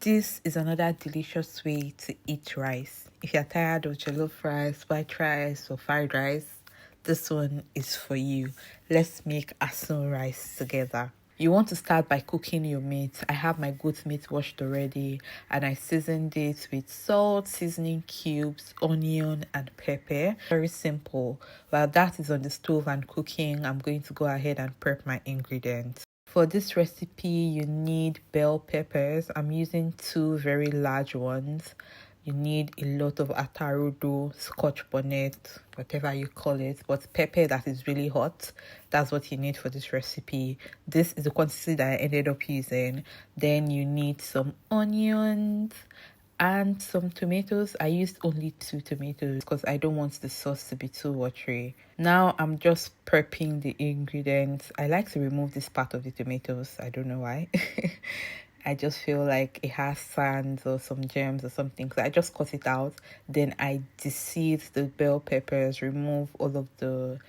This is another delicious way to eat rice. If you're tired of jollof rice, white rice, or fried rice, this one is for you. Let's make Asun rice together. You want to start by cooking your meat. I have my goat meat washed already and I seasoned it with salt, seasoning cubes, onion, and pepper. Very simple. While that is on the stove and cooking, I'm going to go ahead and prep my ingredients. For this recipe, you need bell peppers. I'm using two very large ones. You need a lot of atarudo, scotch bonnet, whatever you call it, but pepper that is really hot. That's what you need for this recipe. This is the quantity that I ended up using. Then you need some onions and some tomatoes. I used only 2 tomatoes because I don't want the sauce to be too watery. Now I'm just prepping the ingredients. I like to remove this part of the tomatoes. I don't know why. I just feel like it has sands or some germs or something. So I just cut it out. Then I deseed the bell peppers, remove all of the,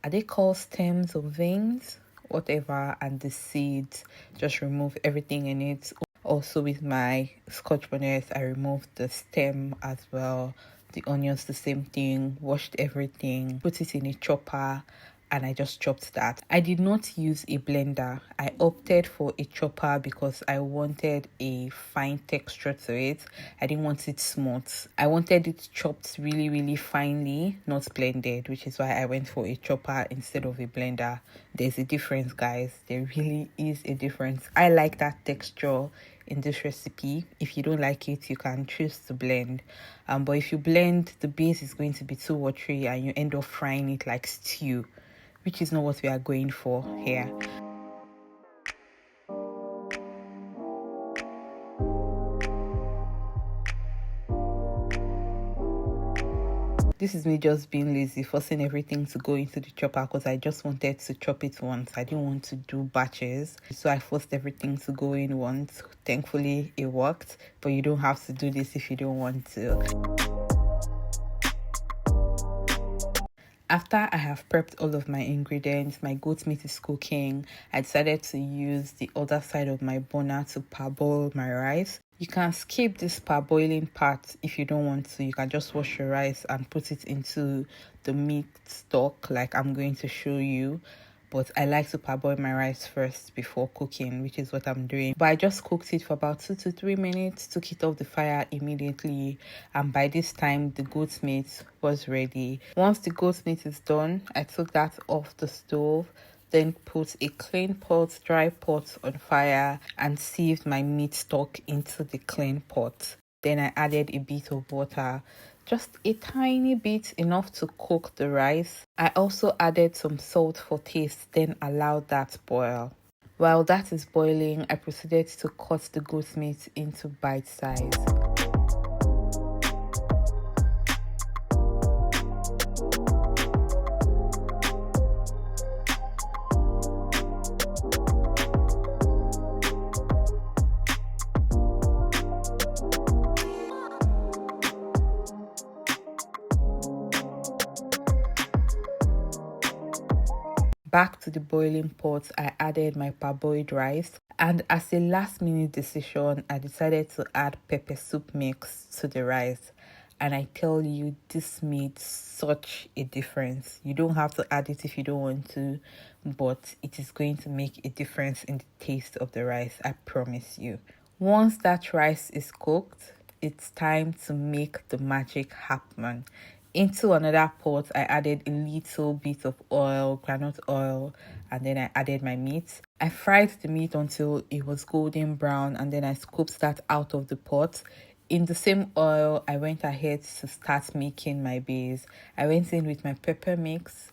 are they called stems or veins? Whatever, and the seeds. Just remove everything in it. Also with my scotch bonnet, I removed the stem as well. The onions, the same thing. Washed everything, put it in a chopper, and I just chopped that. I did not use a blender. I opted for a chopper because I wanted a fine texture to it. I didn't want it smooth. I wanted it chopped really, really finely, not blended, which is why I went for a chopper instead of a blender. There's a difference, guys. There really is a difference. I like that texture in this recipe. If you don't like it, you can choose to blend. But if you blend, the base is going to be too watery and you end up frying it like stew, which is not what we are going for here. This is me just being lazy, forcing everything to go into the chopper because I just wanted to chop it once. I didn't want to do batches, so I forced everything to go in once. Thankfully, it worked, but you don't have to do this if you don't want to. After I have prepped all of my ingredients, my goat meat is cooking. I decided to use the other side of my burner to parboil my rice. You can skip this parboiling part if you don't want to. You can just wash your rice and put it into the meat stock like I'm going to show you. But I like to parboil my rice first before cooking, which is what I'm doing. But I just cooked it for about 2 to 3 minutes, took it off the fire immediately, and by this time the goat meat was ready. Once the goat meat is done, I took that off the stove, then put a clean pot, dry pot on fire and sieved my meat stock into the clean pot. Then I added a bit of water, just a tiny bit, enough to cook the rice. I also added some salt for taste, then allowed that boil. While that is boiling, I proceeded to cut the goat meat into bite size. Back to the boiling pot, I added my parboiled rice, and as a last minute decision, I decided to add pepper soup mix to the rice. And I tell you, this made such a difference. You don't have to add it if you don't want to, but it is going to make a difference in the taste of the rice, I promise you. Once that rice is cooked, it's time to make the magic happen. Into another pot, I added a little bit of oil, groundnut oil, and then I added my meat. I fried the meat until it was golden brown, and then I scooped that out of the pot. In the same oil, I went ahead to start making my base. I went in with my pepper mix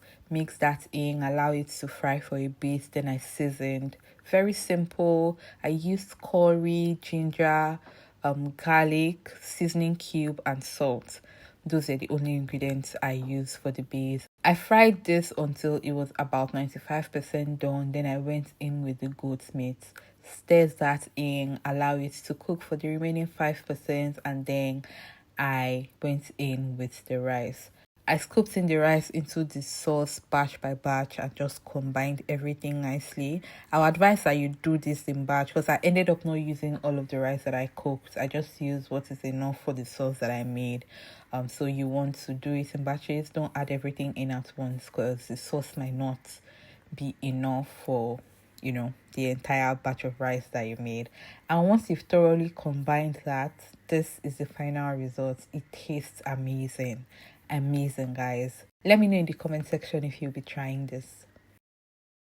that in, allow it to fry for a bit, then I seasoned. Very simple. I used curry, ginger, garlic, seasoning cube, and salt. Those are the only ingredients I use for the base. I fried this until it was about 95% done. Then I went in with the goat meat, stirred that in, allow it to cook for the remaining 5%, and then I went in with the rice. I scooped in the rice into the sauce batch by batch and just combined everything nicely. I would advise that you do this in batch because I ended up not using all of the rice that I cooked. I just used what is enough for the sauce that I made. So you want to do it in batches. Don't add everything in at once because the sauce might not be enough for the entire batch of rice that you made. And once you've thoroughly combined that, this is the final result. It tastes amazing. Amazing, guys. Let me know in the comment section if you'll be trying this.